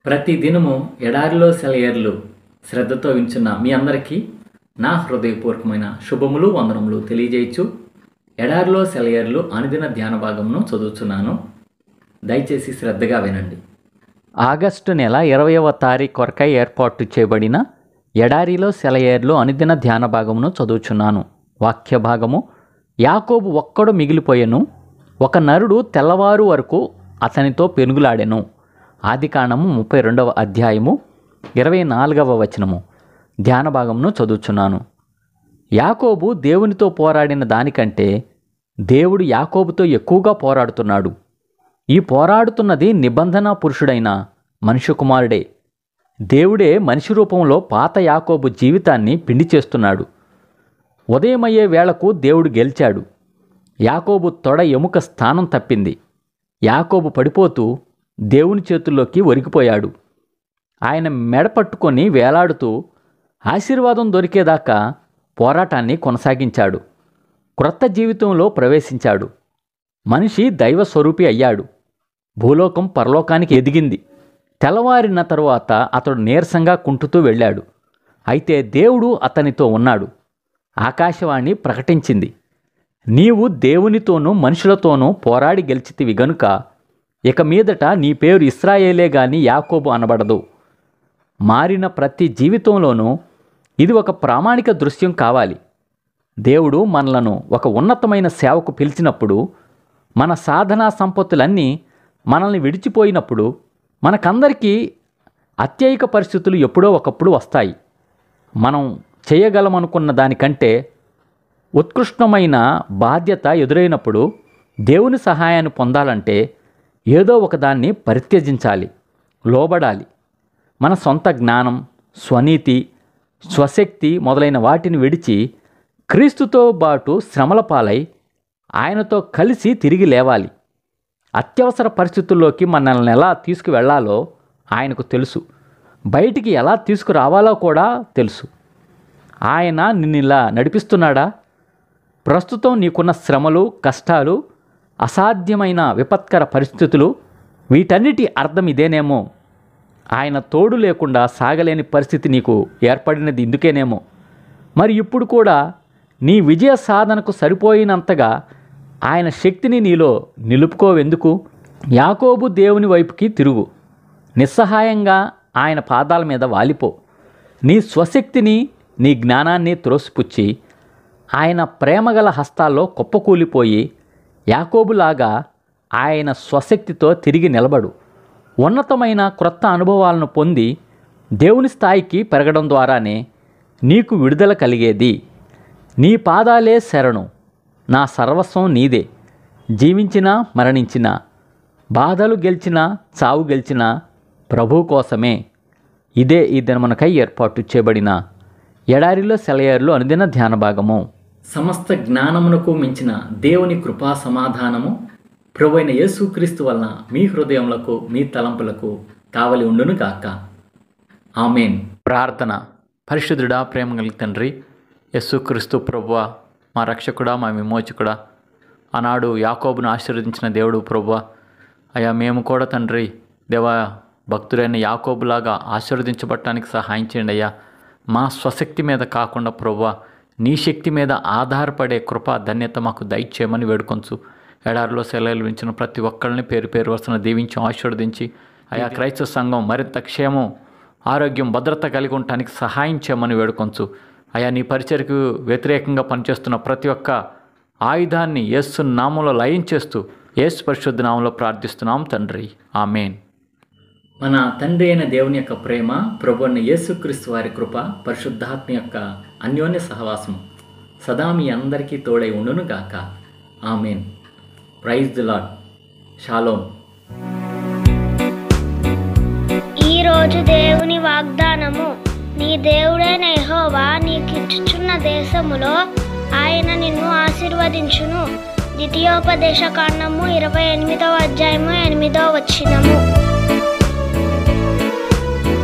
ప్రతి దినము ఎడారిలో సెలయేర్లు శ్రద్ధతో వింటున్న మీ అందరికీ నా హృదయపూర్వకమైన శుభములు వందనములు తెలియజేయచ్చు. ఎడారిలో సెలయేర్లు అనుదిన ధ్యాన భాగమును చదువుతున్నాను. దయచేసి శ్రద్ధగా వినండి. ఆగస్టు నెల 20వ తారీఖు కొరకై ఏర్పాటు చేయబడిన ఎడారిలో సెలయేర్లు అనుదిన ధ్యాన భాగమును చదువుచున్నాను. వాక్య భాగము: యాకోబు ఒక్కడు మిగిలిపోయెను, ఒక నరుడు తెల్లవారు వరకు అతనితో పెనుగులాడెను. ఆదికాండము 32వ అధ్యాయము 24వ వచనము. ధ్యాన భాగమును చదువుచున్నాను. యాకోబు దేవునితో పోరాడిన దానికంటే దేవుడు యాకోబుతో ఎక్కువగా పోరాడుతున్నాడు. ఈ పోరాడుతున్నది నిబంధన పురుషుడైన మనుష్య కుమారుడే. దేవుడే మనిషి రూపంలో పాత యాకోబు జీవితాన్ని పిండి చేస్తున్నాడు. ఉదయమయ్యే వేళకు దేవుడు గెలిచాడు. యాకోబు తొడ ఎముక స్థానం తప్పింది. యాకోబు పడిపోతూ దేవుని చేతుల్లోకి ఒరిగిపోయాడు. ఆయన మెడ పట్టుకొని వేలాడుతూ ఆశీర్వాదం దొరికేదాకా పోరాటాన్ని కొనసాగించాడు. క్రొత్త జీవితంలో ప్రవేశించాడు. మనిషి దైవ స్వరూపి అయ్యాడు. భూలోకం పరలోకానికి ఎదిగింది. తెల్లవారిన తరువాత అతడు నీరసంగా కుంటుతూ వెళ్ళాడు. అయితే దేవుడు అతనితో ఉన్నాడు. ఆకాశవాణి ప్రకటించింది, నీవు దేవునితోనూ మనుషులతోనూ పోరాడి గెలిచితివి గనుక ఇక మీదట నీ పేరు ఇశ్రాయేలే గాని యాకోబు అనబడదు. మారిన ప్రతి జీవితంలోనూ ఇది ఒక ప్రామాణిక దృశ్యం కావాలి. దేవుడు మనలను ఒక ఉన్నతమైన సేవకు పిలిచినప్పుడు, మన సాధనా సంపత్తులన్నీ మనల్ని విడిచిపోయినప్పుడు మనకందరికీ అత్యయిక పరిస్థితులు ఎప్పుడో ఒకప్పుడు వస్తాయి. మనం చేయగలమనుకున్న దానికంటే ఉత్కృష్టమైన బాధ్యత ఎదురైనప్పుడు దేవుని సహాయాన్ని పొందాలంటే ఏదో ఒకదాన్ని పరిత్యజించాలి, లోబడాలి. మన సొంత జ్ఞానం, స్వనీతి, స్వశక్తి మొదలైన వాటిని విడిచి క్రీస్తుతో పాటు శ్రమల పాలై ఆయనతో కలిసి తిరిగి లేవాలి. అత్యవసర పరిస్థితుల్లోకి మనల్ని ఎలా తీసుకువెళ్లాలో ఆయనకు తెలుసు. బయటికి ఎలా తీసుకురావాలో కూడా తెలుసు. ఆయన నిన్నిలా నడిపిస్తున్నాడా? ప్రస్తుతం నీకున్న శ్రమలు, కష్టాలు, అసాధ్యమైన విపత్కర పరిస్థితులు, వీటన్నిటి అర్థం ఇదేనేమో. ఆయన తోడు లేకుండా సాగలేని పరిస్థితి నీకు ఏర్పడినది ఇందుకేనేమో. మరి ఇప్పుడు కూడా నీ విజయ సాధనకు సరిపోయినంతగా ఆయన శక్తిని నీలో నిలుపుకోవెందుకు? యాకోబు దేవుని వైపుకి తిరుగు. నిస్సహాయంగా ఆయన పాదాల మీద వాలిపో. నీ స్వశక్తిని, నీ జ్ఞానాన్ని త్రోసిపుచ్చి ఆయన ప్రేమగల హస్తాల్లో కుప్పకూలిపోయి యాకోబులాగా ఆయన స్వశక్తితో తిరిగి నిలబడు. ఉన్నతమైన క్రొత్త అనుభవాలను పొంది దేవుని స్థాయికి పెరగడం ద్వారానే నీకు విడుదల కలిగేది. నీ పాదాలే శరణు, నా సర్వస్వం నీదే. జీవించినా మరణించినా, బాధలు గెలిచినా చావు గెలిచినా ప్రభు కోసమే. ఇదే ఈ దినమునకై ఏర్పాటు చేయబడిన ఎడారిలో సెలయేర్లు అనుదిన ధ్యాన భాగము. సమస్త జ్ఞానమునకు మించిన దేవుని కృపా సమాధానము ప్రభువైన యేసుక్రీస్తు వలన మీ హృదయములకు, మీ తలంపులకు కావలి ఉండును గాక. ఆమేన్. ప్రార్థన. పరిశుద్ధుడా, ప్రేమ కలిగిన తండ్రి, యేసుక్రీస్తు ప్రభువా, మా రక్షకుడా, మా విమోచకుడా, ఆనాడు యాకోబును ఆశీర్వదించిన దేవుడు ప్రభువా, అయ్యా మేము కూడా తండ్రి దేవా భక్తుడైన యాకోబులాగా ఆశీర్వదించబడటానికి సహాయం చేయండి అయ్యా. మా స్వశక్తి మీద కాకుండా ప్రభువా నీ శక్తి మీద ఆధారపడే కృప, ధన్యత మాకు దయచేయమని వేడుకొంచు. ఎడారిలో సెలవులు వించిన ప్రతి ఒక్కరిని పేరు పేరు వరుసన దీవించి ఆశీర్వదించి అయా క్రైస్తవ సంఘం మరింత క్షేమం, ఆరోగ్యం, భద్రత కలిగి ఉండటానికి సహాయం చేయమని వేడుకొంచు. అయా నీ పరిచర్యకు వ్యతిరేకంగా పనిచేస్తున్న ప్రతి ఒక్క ఆయుధాన్ని యేసు నామంలో లయం చేస్తూ యేసు పరిశుద్ధ నామంలో ప్రార్థిస్తున్నాం తండ్రి. ఆమేన్. మన తండ్రి అయిన దేవుని యొక్క ప్రేమ, ప్రభువైన యేసుక్రీస్తు వారి కృప, పరిశుద్ధాత్మ యొక్క అన్యోన్య సహవాసం సదా మీ అందరికీ తోడై ఉండును గాక. ఆమేన్. Praise the Lord. షాలోమ్. ఈరోజు దేవుని వాగ్దానము: నీ దేవుడైన యెహోవా నీకిచ్చుచున్న దేశములో ఆయన నిన్ను ఆశీర్వదించును. ద్వితీయోపదేశ కాండము 28వ అధ్యాయము 8వ వచనము.